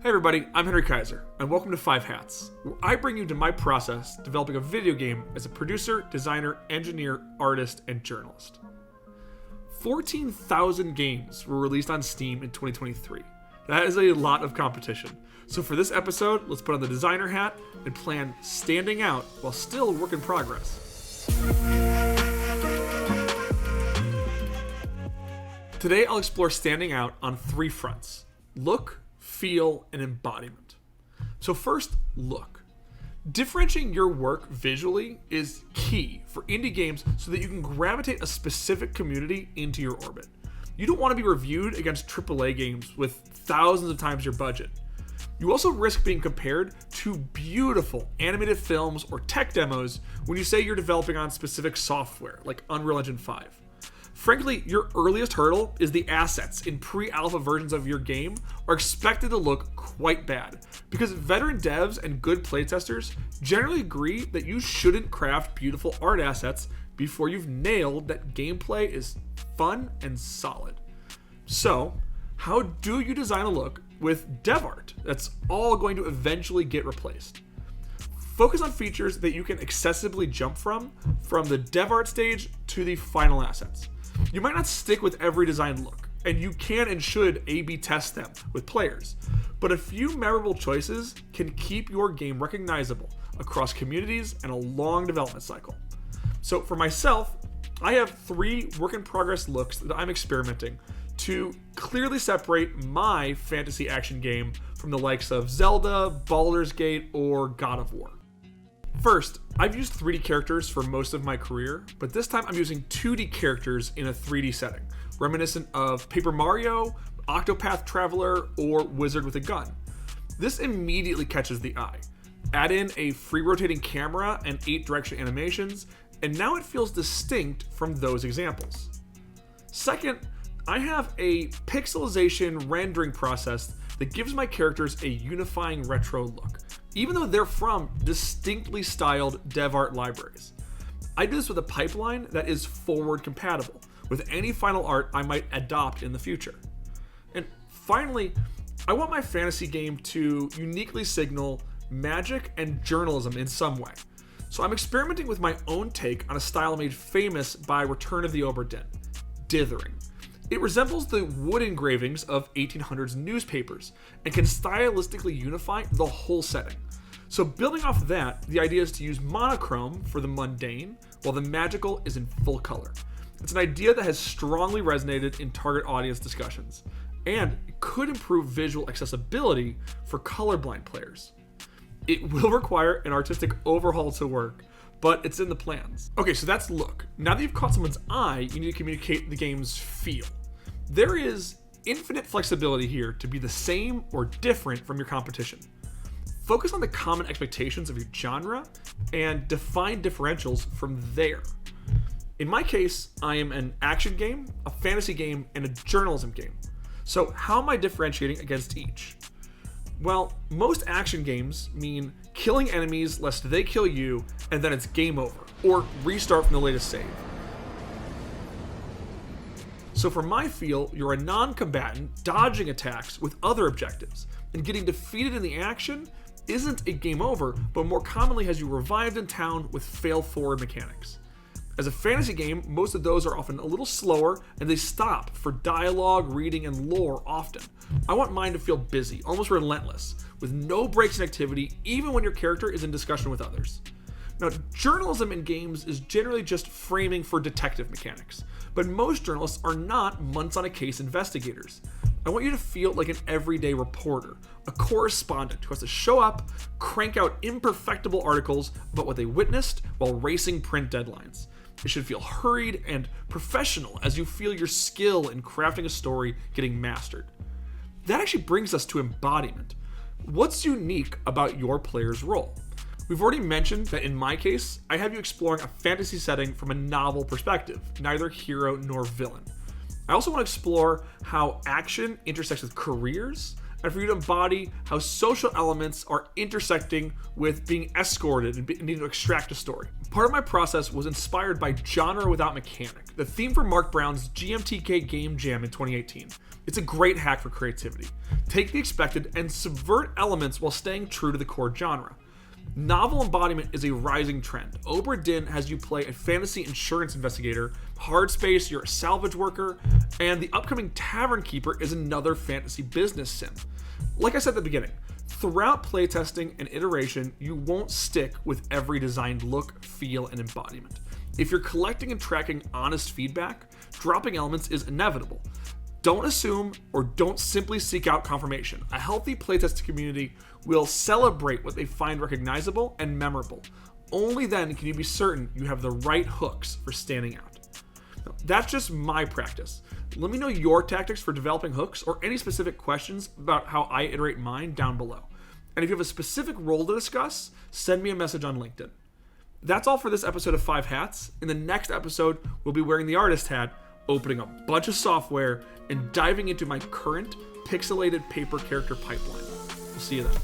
Hey everybody, I'm Henry Kaiser, and welcome to 5 Hats, where I bring you to my process developing a video game as a producer, designer, engineer, artist, and journalist. 14,000 games were released on Steam in 2023. That is a lot of competition. So for this episode, let's put on the designer hat and plan standing out while still a work in progress. Today I'll explore standing out on 3 fronts: look, feel, and embodiment. So first, look. Differentiating your work visually is key for indie games so that you can gravitate a specific community into your orbit. You don't want to be reviewed against AAA games with thousands of times your budget. You also risk being compared to beautiful animated films or tech demos when you say you're developing on specific software like Unreal Engine 5. Frankly, your earliest hurdle is the assets in pre-alpha versions of your game are expected to look quite bad, because veteran devs and good playtesters generally agree that you shouldn't craft beautiful art assets before you've nailed that gameplay is fun and solid. So, how do you design a look with dev art that's all going to eventually get replaced? Focus on features that you can accessibly jump from the dev art stage to the final assets. You might not stick with every design look, and you can and should A/B test them with players, but a few memorable choices can keep your game recognizable across communities and a long development cycle. So for myself, I have 3 work-in-progress looks that I'm experimenting to clearly separate my fantasy action game from the likes of Zelda, Baldur's Gate, or God of War. First, I've used 3D characters for most of my career, but this time I'm using 2D characters in a 3D setting, reminiscent of Paper Mario, Octopath Traveler, or Wizard with a Gun. This immediately catches the eye. Add in a free rotating camera and 8-direction animations, and now it feels distinct from those examples. Second, I have a pixelization rendering process that gives my characters a unifying retro look, even though they're from distinctly styled dev art libraries. I do this with a pipeline that is forward compatible with any final art I might adopt in the future. And finally, I want my fantasy game to uniquely signal magic and journalism in some way. So I'm experimenting with my own take on a style made famous by Return of the Obra Dinn, dithering. It resembles the wood engravings of 1800s newspapers and can stylistically unify the whole setting. So building off that, the idea is to use monochrome for the mundane, while the magical is in full color. It's an idea that has strongly resonated in target audience discussions, and it could improve visual accessibility for colorblind players. It will require an artistic overhaul to work, but it's in the plans. Okay, so that's look. Now that you've caught someone's eye, you need to communicate the game's feel. There is infinite flexibility here to be the same or different from your competition. Focus on the common expectations of your genre and define differentials from there. In my case, I am an action game, a fantasy game, and a journalism game. So how am I differentiating against each? Well, most action games mean killing enemies lest they kill you and then it's game over, or restart from the latest save. So for my feel, you're a non-combatant dodging attacks with other objectives, and getting defeated in the action isn't a game over, but more commonly has you revived in town with fail-forward mechanics. As a fantasy game, most of those are often a little slower, and they stop for dialogue, reading, and lore often. I want mine to feel busy, almost relentless, with no breaks in activity, even when your character is in discussion with others. Now, journalism in games is generally just framing for detective mechanics, but most journalists are not months-on-a-case investigators. I want you to feel like an everyday reporter, a correspondent who has to show up, crank out imperfectible articles about what they witnessed while racing print deadlines. It should feel hurried and professional as you feel your skill in crafting a story getting mastered. That actually brings us to embodiment. What's unique about your player's role? We've already mentioned that in my case, I have you exploring a fantasy setting from a novel perspective, neither hero nor villain. I also want to explore how action intersects with careers, and for you to embody how social elements are intersecting with being escorted and needing to extract a story. Part of my process was inspired by Genre Without Mechanic, the theme for Mark Brown's GMTK Game Jam in 2018. It's a great hack for creativity. Take the expected and subvert elements while staying true to the core genre. Novel embodiment is a rising trend. Obra Dinn has you play a fantasy insurance investigator, Hardspace, you're a salvage worker, and the upcoming Tavern Keeper is another fantasy business sim. Like I said at the beginning, throughout playtesting and iteration, you won't stick with every designed look, feel, and embodiment. If you're collecting and tracking honest feedback, dropping elements is inevitable. Don't assume or don't simply seek out confirmation. A healthy playtest community will celebrate what they find recognizable and memorable. Only then can you be certain you have the right hooks for standing out. Now, that's just my practice. Let me know your tactics for developing hooks or any specific questions about how I iterate mine down below. And if you have a specific role to discuss, send me a message on LinkedIn. That's all for this episode of 5 Hats. In the next episode, we'll be wearing the artist hat, opening a bunch of software, and diving into my current pixelated paper character pipeline. We'll see you then.